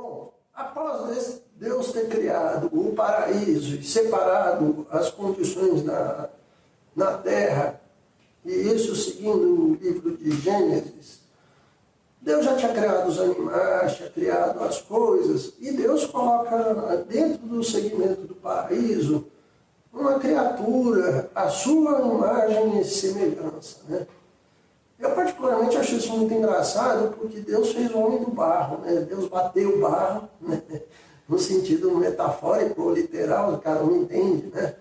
Bom, após Deus ter criado o paraíso e separado as condições na terra, e isso seguindo o livro de Gênesis, Deus já tinha criado os animais, tinha criado as coisas, e Deus coloca dentro do segmento do paraíso uma criatura, a sua imagem e semelhança, né? Eu particularmente acho isso muito engraçado, porque Deus fez o homem do barro, né? Deus bateu o barro, né? No sentido metafórico ou literal, cada um entende, né?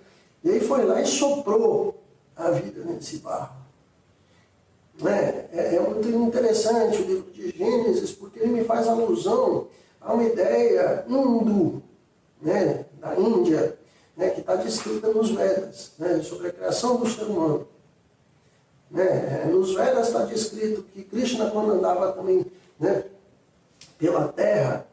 E aí foi lá e soprou a vida nesse barro. É muito interessante o livro de Gênesis, porque ele me faz alusão a uma ideia hindu, né, da Índia, né, que está descrita nos Vedas, né, sobre a criação do ser humano. Nos Vedas está descrito que Krishna, quando andava também, né, pela terra,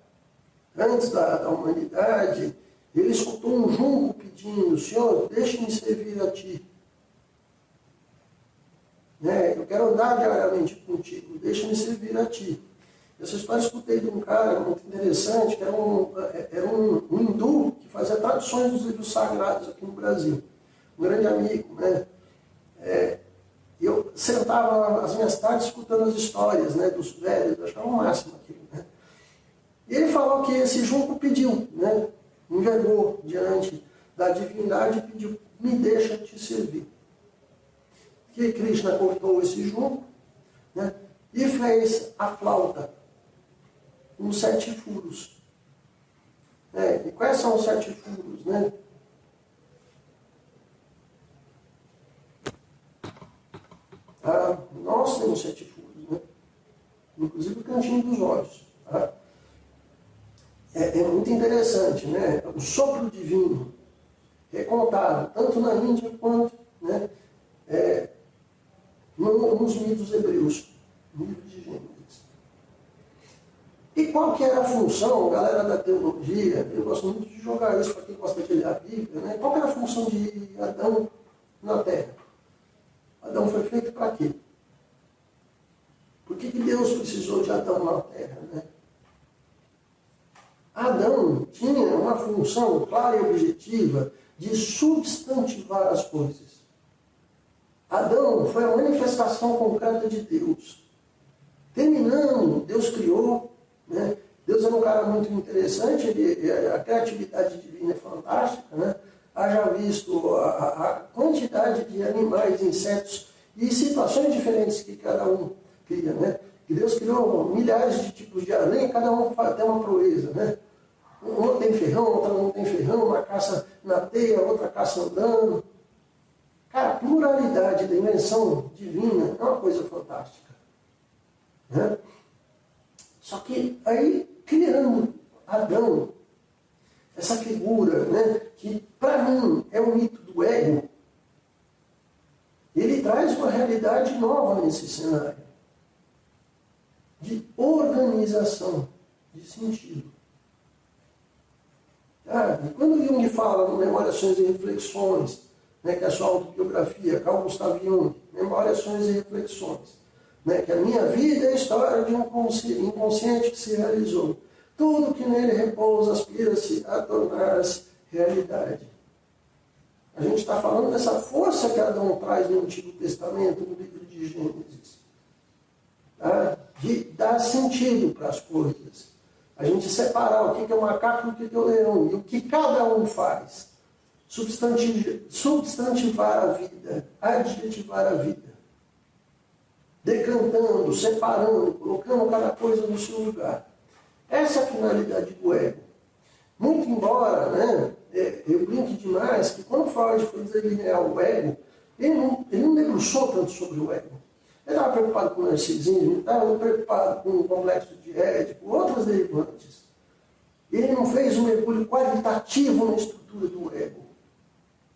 antes da humanidade, ele escutou um junco pedindo: Senhor, deixe-me servir a ti. Eu quero andar diariamente contigo, deixa-me servir a ti. Essa história eu escutei de um cara muito interessante, que era um hindu que fazia traduções dos livros sagrados aqui no Brasil. Um grande amigo, né? Eu sentava as minhas tardes escutando as histórias, né, dos velhos, eu achava o máximo aquilo, né? E ele falou que esse junco pediu, né, envergou diante da divindade e pediu: me deixa te servir. Que Krishna cortou esse junco, né, e fez a flauta com 7 furos. E quais são os 7 furos, né? Nós temos 7 furos, né? Inclusive o cantinho dos olhos. Tá? É muito interessante, né? O sopro divino é contado tanto na Índia quanto, né, nos mitos hebreus, no livro de Gênesis. E qual que era a função, galera da teologia, eu gosto muito de jogar isso para quem gosta de ler a Bíblia, né? Qual que era a função de Adão na Terra? Adão foi feito para quê? Por que Deus precisou de Adão na Terra, né? Adão tinha uma função clara e objetiva de substantivar as coisas. Adão foi a manifestação concreta de Deus. Terminando, Deus criou, né? Deus é um cara muito interessante, a criatividade divina é fantástica, né? Haja visto a quantidade de animais, insetos e situações diferentes que cada um cria, né? Que Deus criou milhares de tipos de aranha, cada um tem uma proeza, né? Um tem ferrão, outra não tem ferrão, uma caça na teia, outra caça andando. Cara, a pluralidade da invenção divina é uma coisa fantástica, né? Só que aí, criando Adão, essa figura, né, que para mim é o mito do ego, ele traz uma realidade nova nesse cenário, de organização, de sentido. Quando Jung fala no Memórias, Sonhos e Reflexões, né, que é a sua autobiografia, Carl Gustav Jung, Memórias, Sonhos e Reflexões, né, que a minha vida é a história de um inconsciente que se realizou. Tudo que nele repousa aspira-se a tornar-se realidade. A gente está falando dessa força que Adão traz no Antigo Testamento, no livro de Gênesis. Tá? De dar sentido para as coisas. A gente separar o que é o macaco e o que é o leão. E o que cada um faz. Substantivar a vida. Adjetivar a vida. Decantando, separando, colocando cada coisa no seu lugar. Essa é a finalidade do ego. Muito embora, né, eu brinque demais que quando Freud foi delinear o ego, ele não debruçou tanto sobre o ego. Ele estava preocupado com o narcisismo, ele estava preocupado com o complexo de Édipo, outras derivantes. Ele não fez um mergulho qualitativo na estrutura do ego,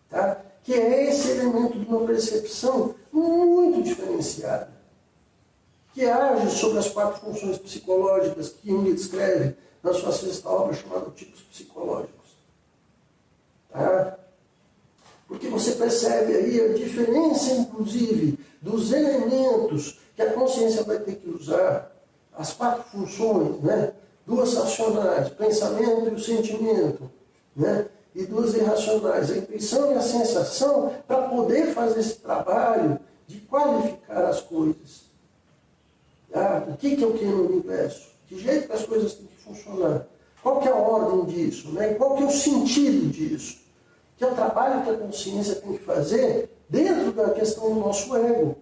tá? Que é esse elemento de uma percepção muito diferenciada, que age sobre as 4 funções psicológicas que Jung descreve na sua 6ª obra chamada Tipos Psicológicos. Tá? Porque você percebe aí a diferença, inclusive, dos elementos que a consciência vai ter que usar, as 4 funções, né, duas racionais, pensamento e o sentimento, né? E duas irracionais, a intuição e a sensação, para poder fazer esse trabalho de qualificar as coisas. Ah, o que é o que no universo? Que jeito que as coisas têm que funcionar? Qual que é a ordem disso? Né? E qual que é o sentido disso? Que é o trabalho que a consciência tem que fazer dentro da questão do nosso ego.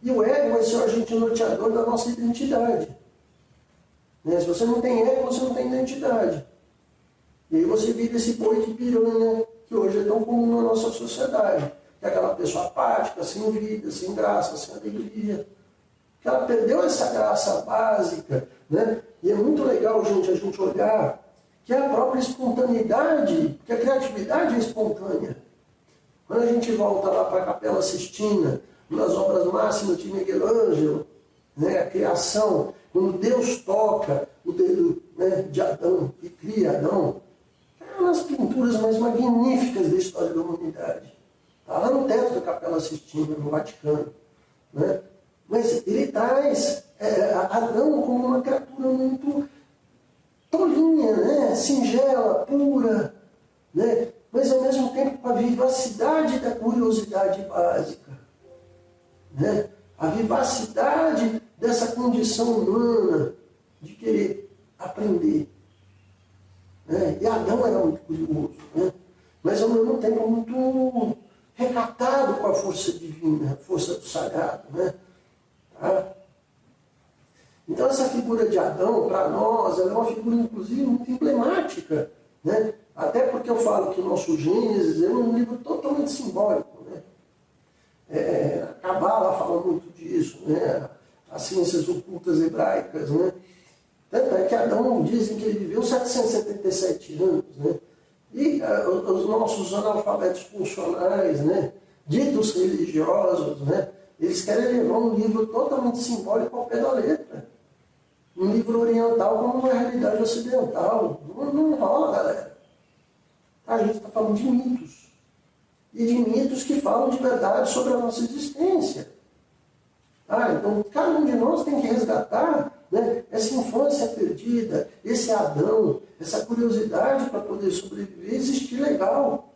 E o ego vai ser o agente norteador da nossa identidade. Né? Se você não tem ego, você não tem identidade. E aí você vira esse boi de piranha que hoje é tão comum na nossa sociedade. Que é aquela pessoa apática, sem vida, sem graça, sem alegria. Que ela perdeu essa graça básica, né? E é muito legal, gente, a gente olhar que é a própria espontaneidade, que a criatividade é espontânea. Quando a gente volta lá para a Capela Sistina, uma das obras máximas de Miguel Ângelo, né, a criação, quando Deus toca o dedo, né, de Adão e cria Adão, é uma das pinturas mais magníficas da história da humanidade. Está lá no teto da Capela Sistina, no Vaticano. Né? Mas ele traz Adão como uma criatura muito tolinha, né? Singela, pura, né? Mas ao mesmo tempo com a vivacidade da curiosidade básica. Né? A vivacidade dessa condição humana de querer aprender. Né? E Adão era muito curioso, né? Mas ao mesmo tempo muito recatado com a força divina, a força do sagrado. Né? Tá? Então essa figura de Adão, para nós, ela é uma figura inclusive muito emblemática. Né? Até porque eu falo que o nosso Gênesis é um livro totalmente simbólico. Né? A Cabala fala muito disso, né? As ciências ocultas hebraicas. Né? Tanto é que Adão dizem que ele viveu 777 anos. Né? E os nossos analfabetos funcionais, né? Ditos religiosos, né? Eles querem levar um livro totalmente simbólico ao pé da letra. Um livro oriental como uma realidade ocidental. Não rola, galera. A gente está falando de mitos. E de mitos que falam de verdade sobre a nossa existência. Então, cada um de nós tem que resgatar, né, essa infância perdida, esse Adão, essa curiosidade para poder sobreviver, existir legal.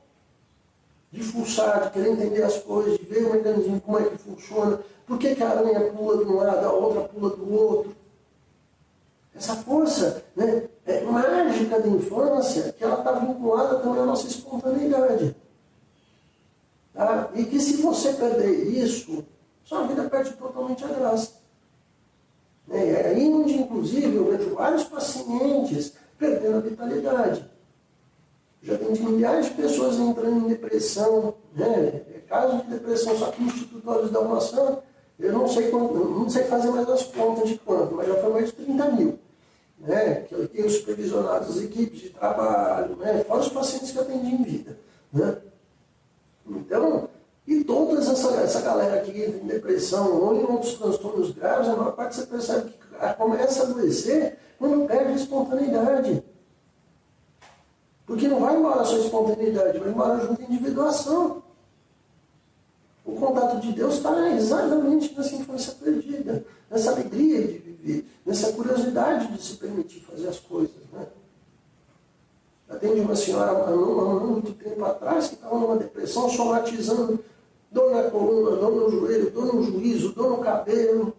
De fuçar, de querer entender as coisas, de ver o mecanismo, como é que funciona, por que a aranha pula de um lado, a outra pula do outro. Essa força, né, mágica da infância, que ela está vinculada também à nossa espontaneidade. Tá? E que se você perder isso, sua vida perde totalmente a graça. É aí onde, inclusive, eu vejo vários pacientes perdendo a vitalidade. Já tem milhares de pessoas entrando em depressão, né? Caso de depressão, só que no Instituto Olhos da Maçã, eu não sei fazer mais as contas de quanto, mas já foi mais de 30 mil. Né? Que eu tenho supervisionado as equipes de trabalho, né? Fora os pacientes que eu atendi em vida. Né? Então, e toda essa galera que entra em depressão ou em outros transtornos graves, a maior parte você percebe que começa a adoecer quando perde a espontaneidade. Porque não vai embora a sua espontaneidade, vai embora junto a individuação. O contato de Deus está exatamente nessa infância perdida, nessa alegria de viver, nessa curiosidade de se permitir fazer as coisas. Né? Atendi uma senhora há muito tempo atrás que estava numa depressão, somatizando dor na coluna, dor no joelho, dor no juízo, dor no cabelo.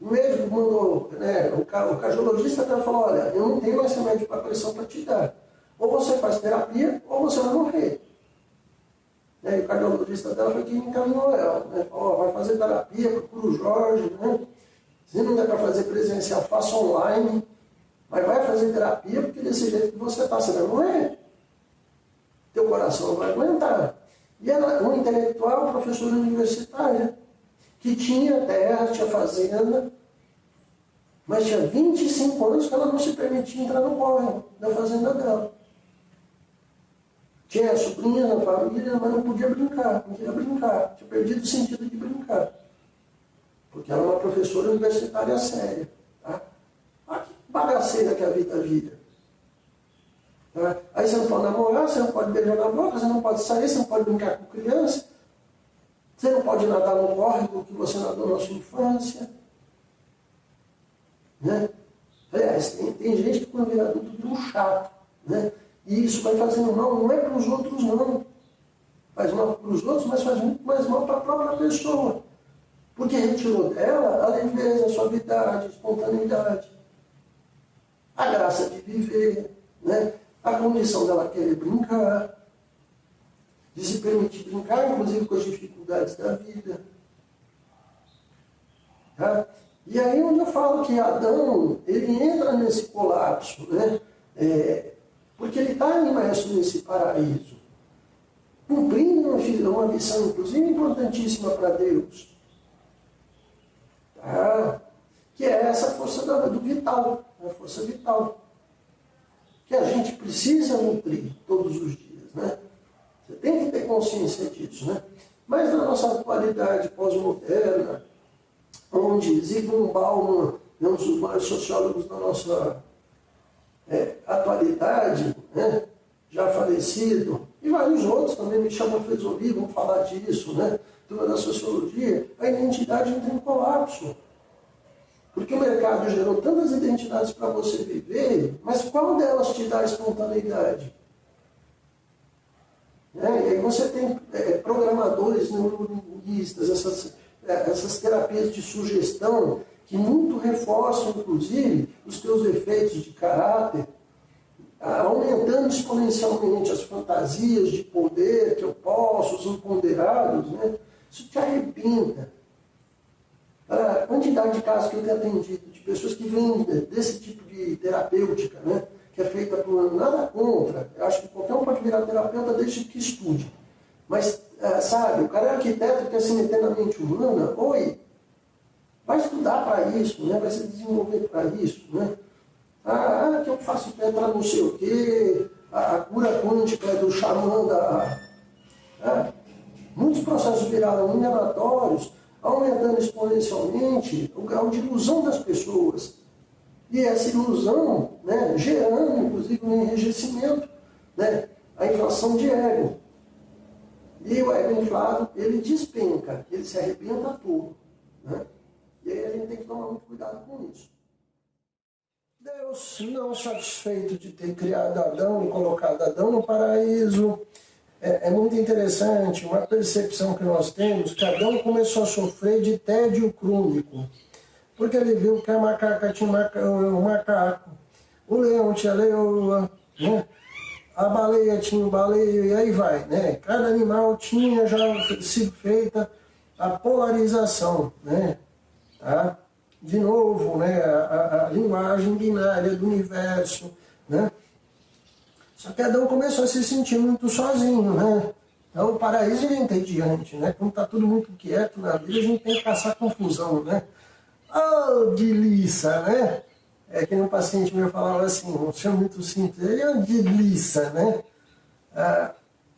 O médico mandou, né, o cardiologista até falou, olha, eu não tenho mais remédio para pressão para te dar. Ou você faz terapia, ou você vai morrer. E o cardiologista dela foi quem encaminhou ela. Né? Falou, vai fazer terapia, procura o Jorge. Né? Se não der para fazer presencial, faça online. Mas vai fazer terapia, porque desse jeito que você está, você vai morrer. Teu coração não vai aguentar. E ela, uma intelectual, professora universitária, que tinha terra, tinha fazenda, mas tinha 25 anos que ela não se permitia entrar no córrego da fazenda dela. Tinha sobrinhas na família, mas não podia brincar, não queria brincar. Tinha perdido o sentido de brincar. Porque era uma professora universitária séria. Tá? Olha que bagaceira que a vida vira. Tá? Aí você não pode namorar, você não pode beijar na boca, você não pode sair, você não pode brincar com criança. Você não pode nadar no córrego que você nadou na sua infância. Né? Aliás, Aliás, tem gente que quando vira adulto vira um chato, né? E isso vai fazendo mal, não é para os outros não. Faz mal para os outros, mas faz muito mais mal para a própria pessoa. Porque retirou dela a leveza, a suavidade, a espontaneidade, a graça de viver, né? A condição dela querer brincar, de se permitir brincar, inclusive com as dificuldades da vida. Tá? E aí onde eu falo que Adão, ele entra nesse colapso, né? Porque ele está imerso nesse paraíso, cumprindo uma missão, inclusive, importantíssima para Deus. Tá? Que é essa força do vital, a força vital, que a gente precisa nutrir todos os dias, né? Você tem que ter consciência disso, né? Mas na nossa atualidade pós-moderna, onde Zygmunt Bauman é um dos maiores sociólogos da nossa atualidade, né? Já falecido, e vários outros também, me chamam Fezoli, vão falar disso, né? Turma da sociologia, a identidade entra em colapso. Porque o mercado gerou tantas identidades para você viver, mas qual delas te dá espontaneidade? E aí você tem programadores neurolinguistas, essas terapias de sugestão, que muito reforçam, inclusive, os teus efeitos de caráter, aumentando exponencialmente as fantasias de poder que eu posso, os imponderados, né? Isso te arrebenta. A quantidade de casos que eu tenho atendido, de pessoas que vêm desse tipo de terapêutica, né? Que é feita por nada contra. Eu acho que qualquer um pode virar terapeuta desde que estude. Mas, sabe, o cara é arquiteto, quer se meter na mente humana, vai estudar para isso, né? Vai se desenvolver para isso, né? Que eu faço para não sei o quê, a cura quântica do xamã muitos processos viraram enganatórios, aumentando exponencialmente o grau de ilusão das pessoas. E essa ilusão, né, gerando, inclusive, um enrijecimento, né, a inflação de ego. E o ego inflado, ele despenca, ele se arrebenta todo. Né? E aí a gente tem que tomar muito cuidado com isso. Deus, não satisfeito de ter criado Adão e colocado Adão no paraíso, é muito interessante uma percepção que nós temos, que Adão começou a sofrer de tédio crônico. Porque ele viu que a macaca tinha um macaco, o leão tinha leoa, né? A baleia tinha o baleio, e aí vai, né? Cada animal tinha já sido feita a polarização, né? Tá? De novo, né? A linguagem binária do universo, né? Só que Adão começou a se sentir muito sozinho, né? Então o paraíso é entediante, né? Quando está tudo muito quieto na vida, a gente tem que caçar confusão, né? Oh, delícia, né? É que um paciente meu falava assim, um senhor muito simples, ele é uma delícia, né?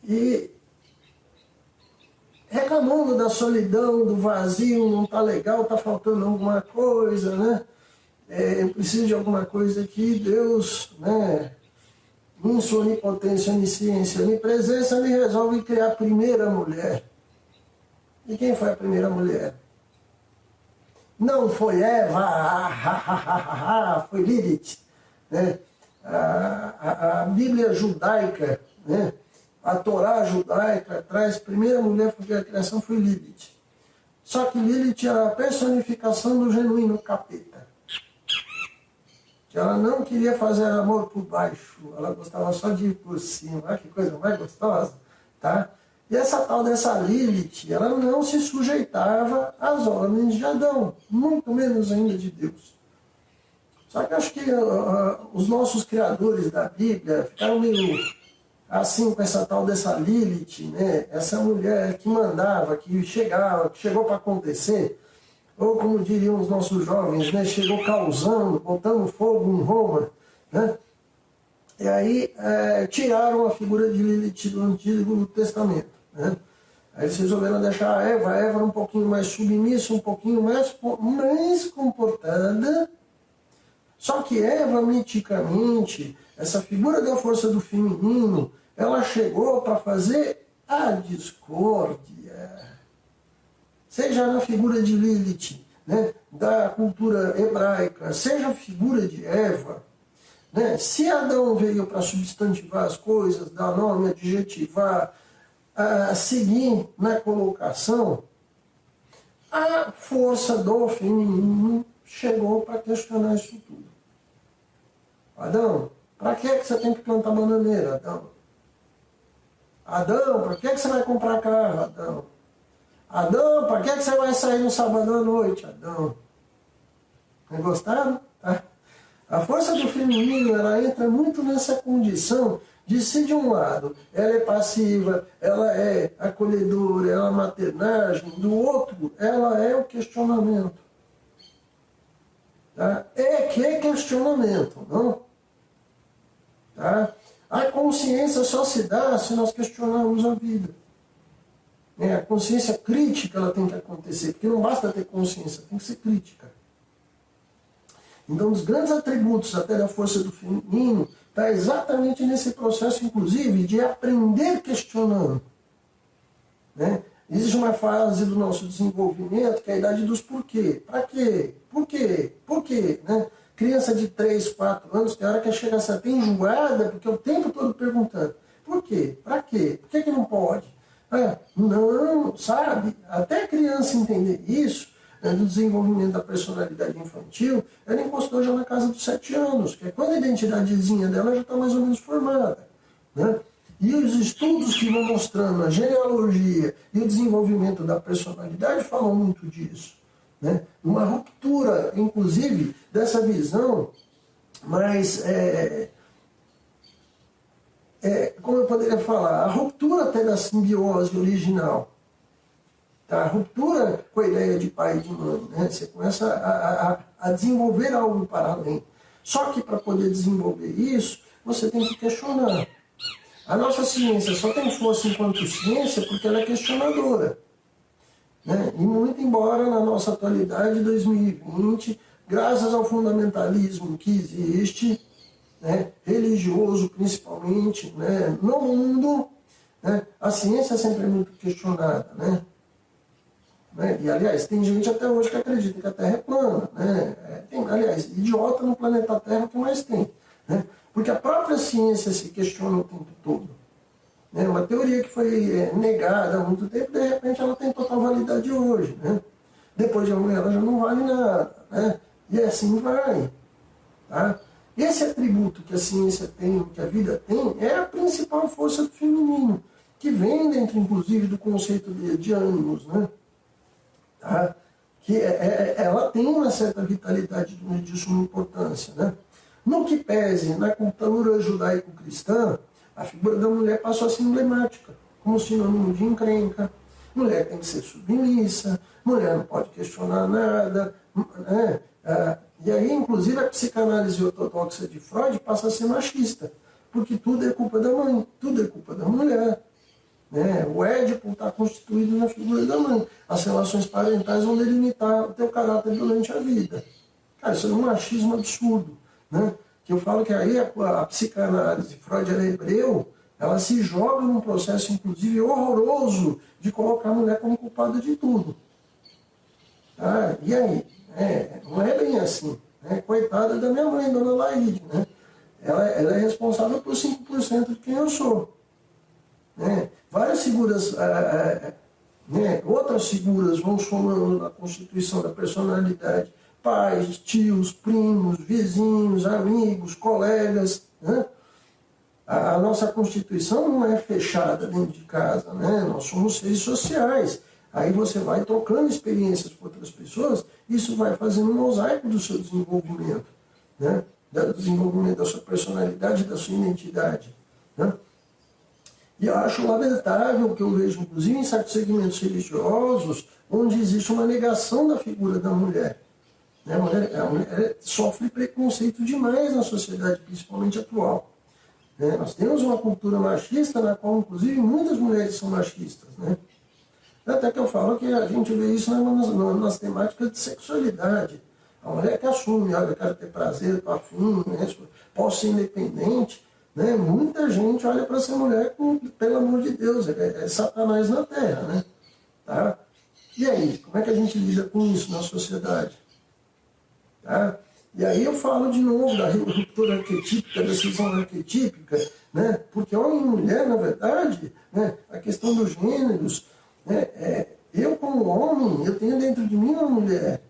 E reclamando da solidão, do vazio, não está legal, está faltando alguma coisa, né? Eu preciso de alguma coisa aqui, Deus, né? Em sua onipotência, onisciência, onipresença, me resolve criar a primeira mulher. E quem foi a primeira mulher? Não foi Eva, foi Lilith. Né? A Bíblia judaica, né? A Torá judaica traz, a primeira mulher que a criação foi Lilith. Só que Lilith era a personificação do genuíno capeta. Que ela não queria fazer amor por baixo, ela gostava só de ir por cima. Olha que coisa mais gostosa, tá? E essa tal dessa Lilith, ela não se sujeitava às ordens de Adão, muito menos ainda de Deus. Só que acho que os nossos criadores da Bíblia ficaram meio assim com essa tal dessa Lilith, né? Essa mulher que mandava, que chegava, que chegou para acontecer, ou como diriam os nossos jovens, né? Chegou causando, botando fogo em Roma, né? E aí tiraram a figura de Lilith do Antigo Testamento. Né? Aí eles resolveram deixar a Eva era um pouquinho mais submissa, um pouquinho mais comportada. Só que Eva, miticamente, essa figura da força do feminino, ela chegou para fazer a discórdia. Seja na figura de Lilith, né, da cultura hebraica, seja a figura de Eva, né, se Adão veio para substantivar as coisas, dar nome, adjetivar, seguir na colocação, a força do feminino chegou para questionar isso tudo. Adão, para que você tem que plantar bananeira, Adão? Adão, para que você vai comprar carro, Adão? Adão, para que você vai sair no sábado à noite, Adão? Gostaram? Tá? A força do feminino, ela entra muito nessa condição de se de um lado ela é passiva, ela é acolhedora, ela é maternagem, do outro ela é o questionamento. Tá? É que é questionamento, não? Tá? A consciência só se dá se nós questionarmos a vida. A consciência crítica ela tem que acontecer, porque não basta ter consciência, tem que ser crítica. Então, um dos grandes atributos até da força do feminino está exatamente nesse processo, inclusive, de aprender questionando. Né? Existe uma fase do nosso desenvolvimento que é a idade dos porquê. Para quê? Por quê? Por quê? Né? Criança de 3, 4 anos, tem hora que chega a ser até enjoada, porque o tempo todo perguntando. Por quê? Para quê? Por que não pode? Não, sabe? Até a criança entender isso, do desenvolvimento da personalidade infantil, ela encostou já na casa dos 7 anos, que é quando a identidadezinha dela já está mais ou menos formada. Né? E os estudos que vão mostrando a genealogia e o desenvolvimento da personalidade falam muito disso. Né? Uma ruptura, inclusive, dessa visão mais... como eu poderia falar? A ruptura até da simbiose original. Tá? A ruptura com a ideia de pai e de mãe. Né? Você começa a desenvolver algo para além. Só que para poder desenvolver isso, você tem que questionar. A nossa ciência só tem força enquanto ciência porque ela é questionadora. Né? E muito embora na nossa atualidade, 2020, graças ao fundamentalismo que existe, né, religioso principalmente, né, no mundo, né, a ciência sempre é muito questionada. Né? E, aliás, tem gente até hoje que acredita que a Terra é plana. Né? Aliás, idiota no planeta Terra é o que mais tem. Né? Porque a própria ciência se questiona o tempo todo. Né? Uma teoria que foi negada há muito tempo, de repente ela tem total validade hoje. Né? Depois de amanhã ela já não vale nada. Né? E assim vai. Tá? Esse atributo que a ciência tem, que a vida tem, é a principal força do feminino, que vem dentro, inclusive, do conceito de ânimos. Né? Tá? Que ela tem uma certa vitalidade de suma importância. Né? No que pese na cultura judaico-cristã, a figura da mulher passou a ser emblemática, como sinônimo de encrenca. Mulher tem que ser submissa, mulher não pode questionar nada. Né? E aí, inclusive, a psicanálise ortodoxa de Freud passa a ser machista, porque tudo é culpa da mãe, tudo é culpa da mulher. Né? O Édipo está constituído na figura da mãe. As relações parentais vão delimitar o teu caráter durante a vida. Cara, isso é um machismo absurdo. Né? Que eu falo que aí a psicanálise, Freud era hebreu, ela se joga num processo, inclusive, horroroso de colocar a mulher como culpada de tudo. Tá? E aí? Não é bem assim. Né? Coitada da minha mãe, dona Laíde. Né? Ela é responsável por 5% de quem eu sou. Né? Várias figuras, outras figuras vão somando na constituição da personalidade. Pais, tios, primos, vizinhos, amigos, colegas. Né? A nossa Constituição não é fechada dentro de casa. Né? Nós somos seres sociais. Aí você vai trocando experiências com outras pessoas, isso vai fazendo um mosaico do seu desenvolvimento. Né? Do desenvolvimento da sua personalidade, da sua identidade. Né? E eu acho lamentável que eu vejo, inclusive, em certos segmentos religiosos, onde existe uma negação da figura da mulher. A mulher sofre preconceito demais na sociedade, principalmente atual. Nós temos uma cultura machista na qual, inclusive, muitas mulheres são machistas. Né? Até que eu falo que a gente vê isso nas temáticas de sexualidade. A mulher que assume, olha, eu quero ter prazer, estou afim, né? Posso ser independente. Né? Muita gente olha para essa mulher com, pelo amor de Deus, é Satanás na Terra. Né? Tá? E aí, como é que a gente lida com isso na sociedade? Tá? E aí eu falo de novo da ruptura arquetípica, da cisão arquetípica, né? Porque homem e mulher, na verdade, né? A questão dos gêneros, né? Eu como homem, eu tenho dentro de mim uma mulher,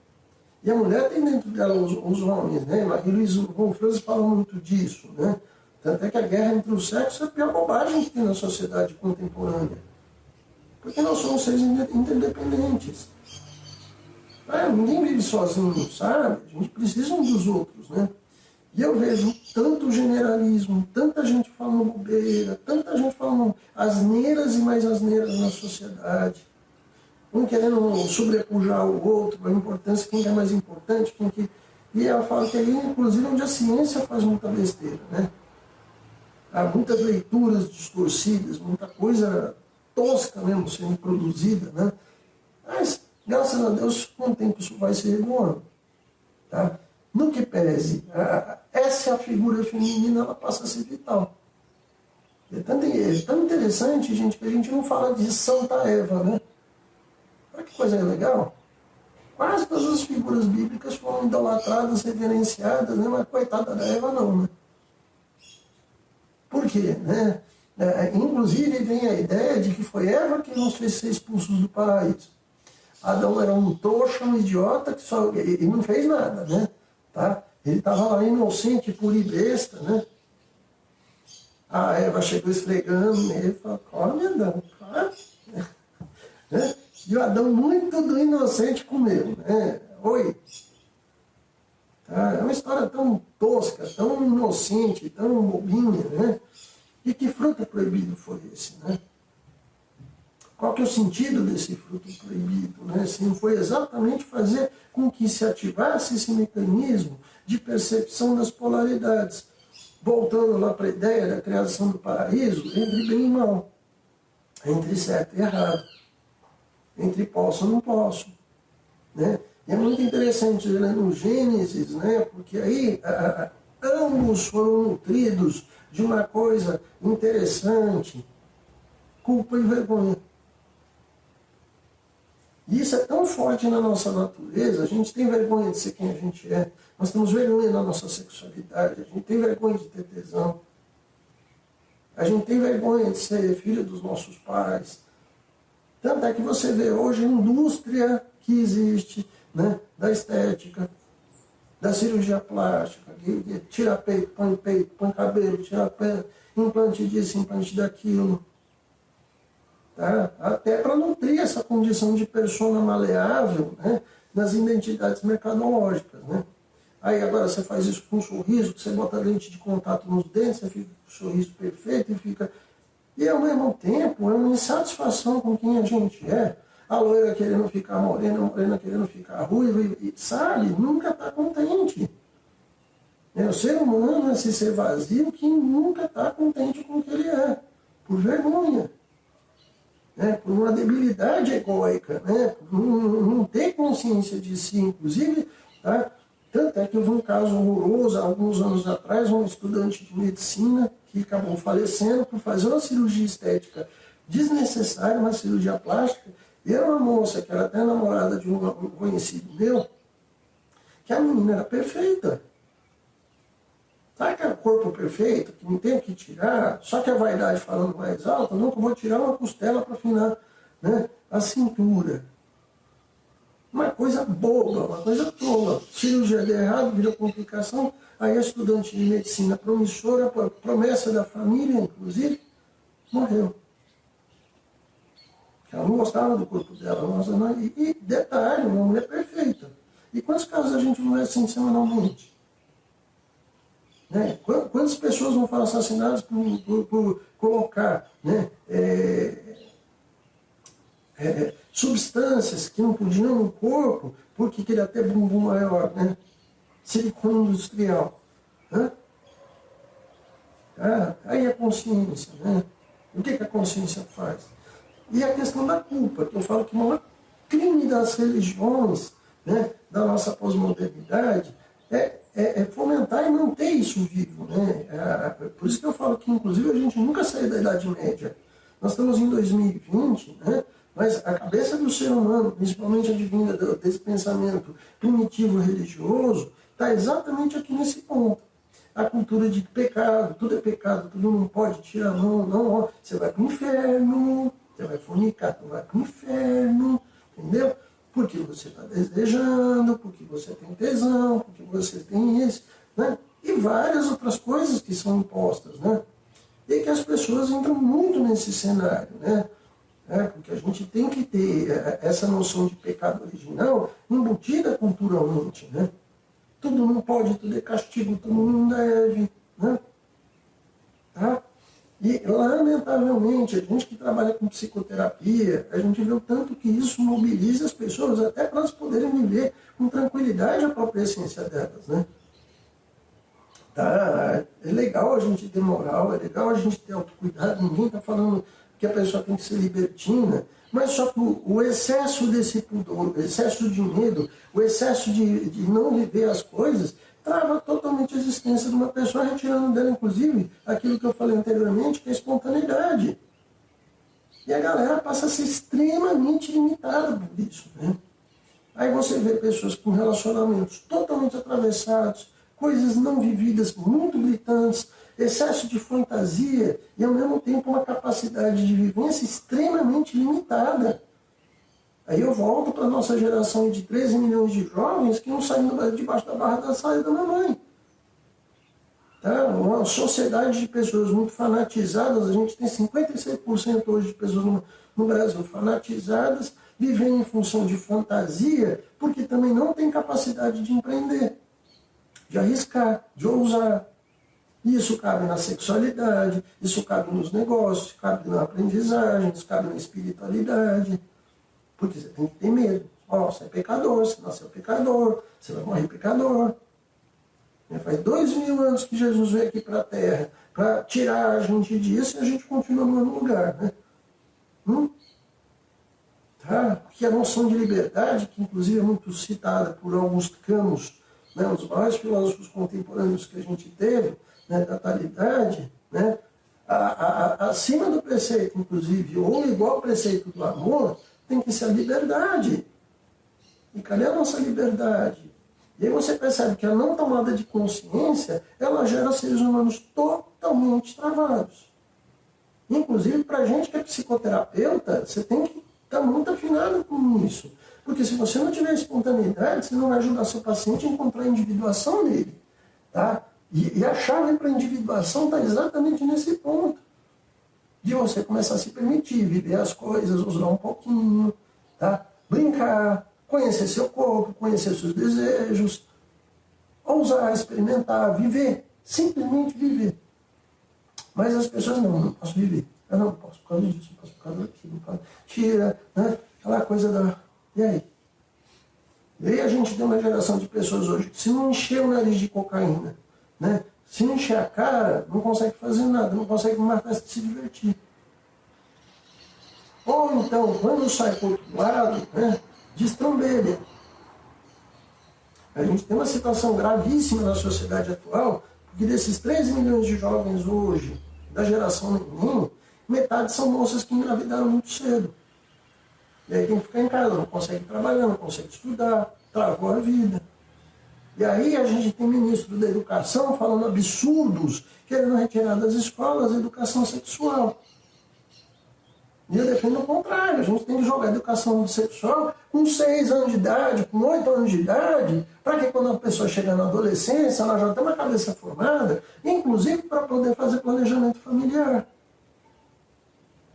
e a mulher tem dentro dela os homens, né? Marie-Louise Von-Franz fala muito disso, né? Tanto é que a guerra entre os sexos é a pior bobagem que tem na sociedade contemporânea. Porque nós somos seres interdependentes. Ninguém vive sozinho, sabe? A gente precisa uns dos outros, né? E eu vejo tanto generalismo, tanta gente falando bobeira, tanta gente falando asneiras e mais asneiras na sociedade. Um querendo sobrepujar o outro, a importância, quem é mais importante, quem que... E ela fala que aí, inclusive, onde a ciência faz muita besteira, né? Há muitas leituras distorcidas, muita coisa tosca mesmo sendo produzida, né? Mas, graças a Deus, com o tempo isso vai se regulando. Tá? No que pese, essa figura feminina ela passa a ser vital. É tão interessante, gente, que a gente não fala de Santa Eva, né? Olha que coisa legal. Quase todas as figuras bíblicas foram idolatradas, reverenciadas, né? Mas coitada da Eva não, né? Por quê? Né? Inclusive vem a ideia de que foi Eva que nos fez ser expulsos do paraíso. Adão era um trouxa, um idiota, que só, ele não fez nada, né? Tá? Ele estava lá inocente, puro e besta, né? A Eva chegou esfregando nele e falou, come Adão, claro. Né? E o Adão, muito do inocente, comeu, né? Oi. Tá? É uma história tão tosca, tão inocente, tão bobinha, né? E que fruto proibido foi esse, né? Qual que é o sentido desse fruto proibido? Né? Se não foi exatamente fazer com que se ativasse esse mecanismo de percepção das polaridades. Voltando lá para a ideia da criação do paraíso, entre bem e mal, entre certo e errado, entre posso e não posso. Né? E é muito interessante ler no Gênesis, né? Porque aí ambos foram nutridos de uma coisa interessante, culpa e vergonha. E isso é tão forte na nossa natureza, a gente tem vergonha de ser quem a gente é, nós temos vergonha da nossa sexualidade, a gente tem vergonha de ter tesão, a gente tem vergonha de ser filho dos nossos pais. Tanto é que você vê hoje a indústria que existe, né, da estética, da cirurgia plástica, que tira peito, põe cabelo, tira pele, implante disso, implante daquilo. Tá? Até para nutrir essa condição de persona maleável, né, nas identidades mercadológicas. Né? Aí agora você faz isso com um sorriso, você bota lente de contato nos dentes, você fica com o sorriso perfeito e fica... E ao mesmo tempo é uma insatisfação com quem a gente é. A loira querendo ficar morena, a morena querendo ficar ruiva, e, sabe? Nunca está contente. O ser humano é esse ser vazio que nunca está contente com o que ele é, por vergonha. Por uma debilidade egóica, né? Por não ter consciência de si, inclusive, tá? Tanto é que houve um caso horroroso, há alguns anos atrás, um estudante de medicina que acabou falecendo por fazer uma cirurgia estética desnecessária, uma cirurgia plástica, e era uma moça que era até namorada de um conhecido meu, que a menina era perfeita. Sabe aquele corpo perfeito, que não tem o que tirar, só que a vaidade falando mais alta, não, que eu vou tirar uma costela para afinar, né, a cintura. Uma coisa boba, uma coisa tola. Cirurgia deu errado, virou complicação, aí a estudante de medicina promissora, promessa da família, inclusive, morreu. Ela não gostava do corpo dela. E detalhe, uma mulher perfeita. E quantos casos a gente não é assim semanalmente? Né? Quantas pessoas não foram assassinadas por colocar, né, substâncias que não podiam no corpo porque queria ter bumbum maior, né? Silicone industrial. Né? Aí a consciência, né? O que a consciência faz? E a questão da culpa, que eu falo que o maior crime das religiões, né, da nossa pós-modernidade, é fomentar e manter isso vivo. Né? Por isso que eu falo que, inclusive, a gente nunca saiu da Idade Média. Nós estamos em 2020, né? Mas a cabeça do ser humano, principalmente advinda desse pensamento primitivo religioso, está exatamente aqui nesse ponto. A cultura de pecado, tudo é pecado, tudo não pode, tira a mão, não, ó, você vai para o inferno, você vai fornicar, tu vai para o inferno, entendeu? Porque você está desejando, porque você tem tesão, porque você tem isso, né? E várias outras coisas que são impostas, né? E que as pessoas entram muito nesse cenário, né? Porque a gente tem que ter essa noção de pecado original embutida culturalmente, né? Tudo não pode, tudo é castigo, tudo não deve, né? Tá? E, lamentavelmente, a gente que trabalha com psicoterapia, a gente vê o tanto que isso mobiliza as pessoas até para elas poderem viver com tranquilidade a própria essência delas, né? Tá? É legal a gente ter moral, é legal a gente ter autocuidado, ninguém está falando que a pessoa tem que ser libertina, mas só que o excesso desse pudor, o excesso de medo, o excesso de não viver as coisas, trava totalmente a existência de uma pessoa, retirando dela, inclusive, aquilo que eu falei anteriormente, que é a espontaneidade. E a galera passa a ser extremamente limitada por isso, né? Aí você vê pessoas com relacionamentos totalmente atravessados, coisas não vividas muito gritantes, excesso de fantasia e, ao mesmo tempo, uma capacidade de vivência extremamente limitada. Aí eu volto para a nossa geração de 13 milhões de jovens que não saem debaixo da barra da saia da mamãe. Tá? Uma sociedade de pessoas muito fanatizadas, a gente tem 56% hoje de pessoas no Brasil fanatizadas, vivendo em função de fantasia, porque também não tem capacidade de empreender, de arriscar, de ousar. Isso cabe na sexualidade, isso cabe nos negócios, cabe na aprendizagem, isso cabe na espiritualidade. Porque você tem que ter medo. Ó, você é pecador, você nasceu pecador, você vai morrer pecador. Faz 2000 anos que Jesus veio aqui para a Terra para tirar a gente disso e a gente continua no mesmo lugar, né? Tá? Porque a noção de liberdade, que inclusive é muito citada por Augusto Camus, né, um dos maiores filósofos contemporâneos que a gente teve, né, da atualidade, né, acima do preceito, inclusive, ou igual ao preceito do amor, tem que ser a liberdade. E cadê a nossa liberdade? E aí você percebe que a não tomada de consciência, ela gera seres humanos totalmente travados. Inclusive, para a gente que é psicoterapeuta, você tem que estar muito afinado com isso. Porque se você não tiver espontaneidade, você não vai ajudar seu paciente a encontrar a individuação dele. Tá? E a chave para a individuação está exatamente nesse ponto. De você começar a se permitir, viver as coisas, usar um pouquinho, tá? Brincar, conhecer seu corpo, conhecer seus desejos, ousar, experimentar, viver, simplesmente viver. Mas as pessoas não posso viver. Eu não posso por causa disso, não posso por causa daquilo, não posso. Tira, né? Aquela coisa da... E aí? E aí a gente tem uma geração de pessoas hoje que se não encher o nariz de cocaína, né? Se não encher a cara, não consegue fazer nada, não consegue uma festa se divertir. Ou então, quando sai para o outro lado, né, destrambelha. A gente tem uma situação gravíssima na sociedade atual, porque desses 13 milhões de jovens hoje, da geração neném, metade são moças que engravidaram muito cedo. E aí tem que ficar em casa, não consegue trabalhar, não consegue estudar, travou a vida. E aí a gente tem ministro da educação falando absurdos, querendo retirar das escolas a educação sexual. E eu defendo o contrário, a gente tem que jogar educação sexual com 6 anos de idade, com 8 anos de idade, para que quando a pessoa chegar na adolescência, ela já tenha uma cabeça formada, inclusive para poder fazer planejamento familiar.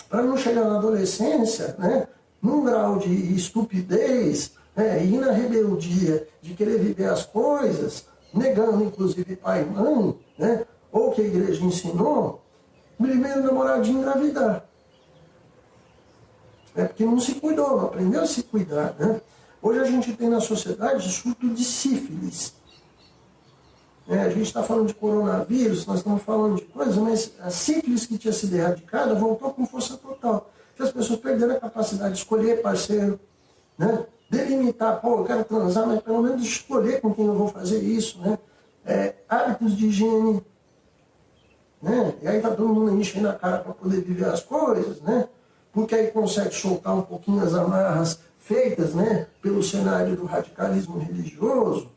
Para não chegar na adolescência, né, num grau de estupidez, né, e na rebeldia de querer viver as coisas, negando inclusive pai e mãe, né, ou que a igreja ensinou, primeiro namoradinho engravidar. Porque não se cuidou, não aprendeu a se cuidar, né? Hoje a gente tem na sociedade surto de sífilis. A gente está falando de coronavírus, nós estamos falando de coisas, mas a sífilis que tinha sido erradicada voltou com força total. Porque as pessoas perderam a capacidade de escolher parceiro, né? Delimitar, pô, eu quero transar, mas pelo menos escolher com quem eu vou fazer isso, né? Hábitos de higiene, né? E aí está todo mundo enchendo a cara para poder viver as coisas, né? porque aí consegue soltar um pouquinho as amarras feitas, né, pelo cenário do radicalismo religioso.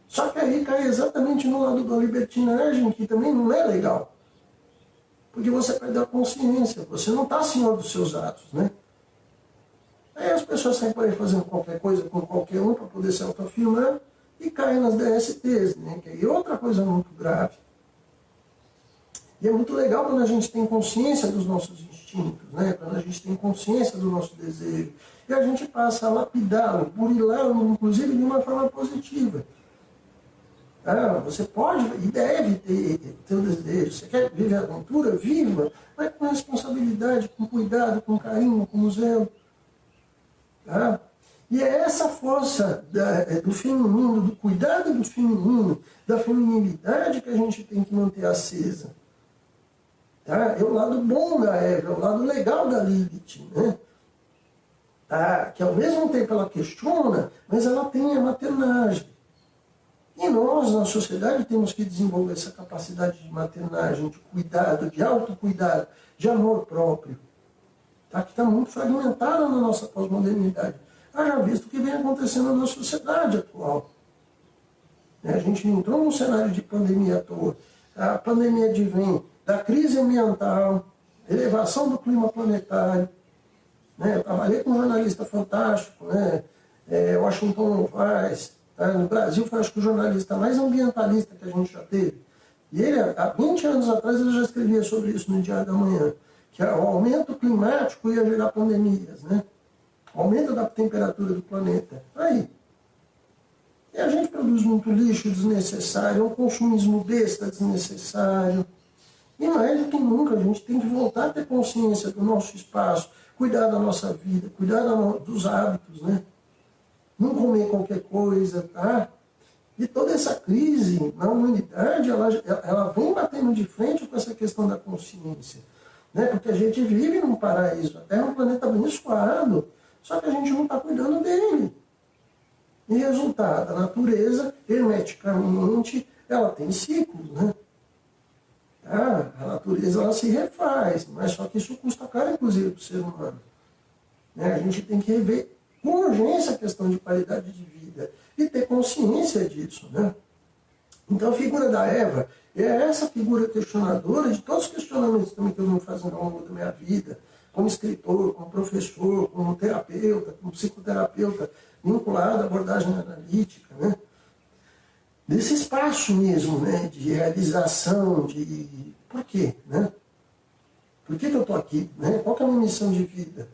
Só que aí cai exatamente no lado da libertinagem, que também não é legal. Porque você perdeu a consciência, você não está senhor dos seus atos, né? Aí as pessoas saem por aí fazendo qualquer coisa com qualquer um para poder se autoafirmar e caem nas DSTs, né? Que aí é outra coisa muito grave. E é muito legal quando a gente tem consciência dos nossos instintos, né? Quando a gente tem consciência do nosso desejo. E a gente passa a lapidá-lo, burilá-lo, inclusive de uma forma positiva. Você pode e deve ter o desejo. Você quer viver a aventura? Viva, mas com responsabilidade, com cuidado, com carinho, com zelo. Tá? E é essa força do feminino, do cuidado do feminino, da feminilidade que a gente tem que manter acesa. Tá? É o lado bom da Eva, é o lado legal da Lilith, né? Que ao mesmo tempo ela questiona, mas ela tem a maternagem. E nós, na sociedade, temos que desenvolver essa capacidade de maternagem, de cuidado, de autocuidado, de amor próprio, tá? Que está muito fragmentada na nossa pós-modernidade. Já visto o que vem acontecendo na sociedade atual. A gente entrou num cenário de pandemia à toa. A pandemia advém da crise ambiental, elevação do clima planetário. Eu trabalhei com um jornalista fantástico, Washington Novaes. No Brasil foi, acho que, o jornalista mais ambientalista que a gente já teve. E ele, há 20 anos atrás, ele já escrevia sobre isso no Diário da Manhã, que o aumento climático ia gerar pandemias, né? O aumento da temperatura do planeta. Aí. E a gente produz muito lixo desnecessário, um consumismo besta desnecessário. E mais do que nunca, a gente tem que voltar a ter consciência do nosso espaço, cuidar da nossa vida, cuidar dos hábitos, né? Não comer qualquer coisa, tá? E toda essa crise na humanidade, ela vem batendo de frente com essa questão da consciência. Né? Porque a gente vive num paraíso, a Terra é um planeta abençoado, só que a gente não está cuidando dele. E resultado, a natureza, hermeticamente, ela tem ciclos, né? A natureza, ela se refaz, mas só que isso custa caro, inclusive, para o ser humano. A gente tem que rever com urgência a questão de qualidade de vida e ter consciência disso, né? Então a figura da Eva é essa figura questionadora de todos os questionamentos também que eu venho fazendo ao longo da minha vida, como escritor, como professor, como terapeuta, como psicoterapeuta, vinculado à abordagem analítica, né? Desse espaço mesmo, né? De realização, de... Por quê, né? Por que eu estou aqui, né? Qual que é a minha missão de vida?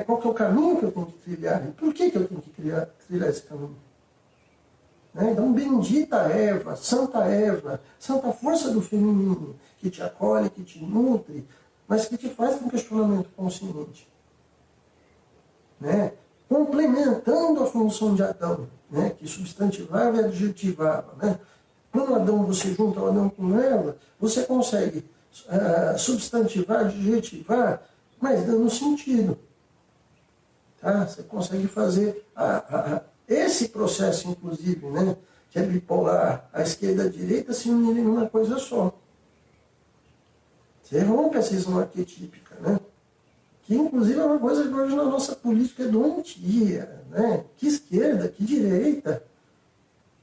Qual que é o caminho que eu tenho que trilhar? E por que eu tenho que trilhar esse caminho? Então, bendita Eva, santa força do feminino, que te acolhe, que te nutre, mas que te faz um questionamento consciente. Complementando a função de Adão, que substantivava e adjetivava. Quando Adão você junta o Adão com Eva, você consegue substantivar, adjetivar, mas dando sentido. Você consegue fazer esse processo, inclusive, que é bipolar, a esquerda e a direita, se unirem em uma coisa só. Você rompe essa visão arquetípica, que inclusive é uma coisa que hoje na nossa política é doentia. Que esquerda, que direita.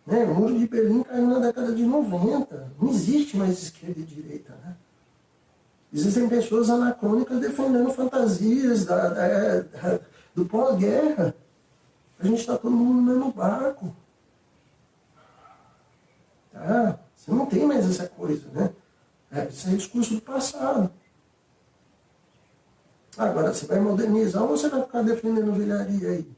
O muro de Berlim caiu na década de 90. Não existe mais esquerda e direita. Existem pessoas anacrônicas defendendo fantasias do pós-guerra. A gente está todo mundo no mesmo barco. Você não tem mais essa coisa, Isso é discurso do passado. Agora, você vai modernizar ou você vai ficar defendendo velharia aí?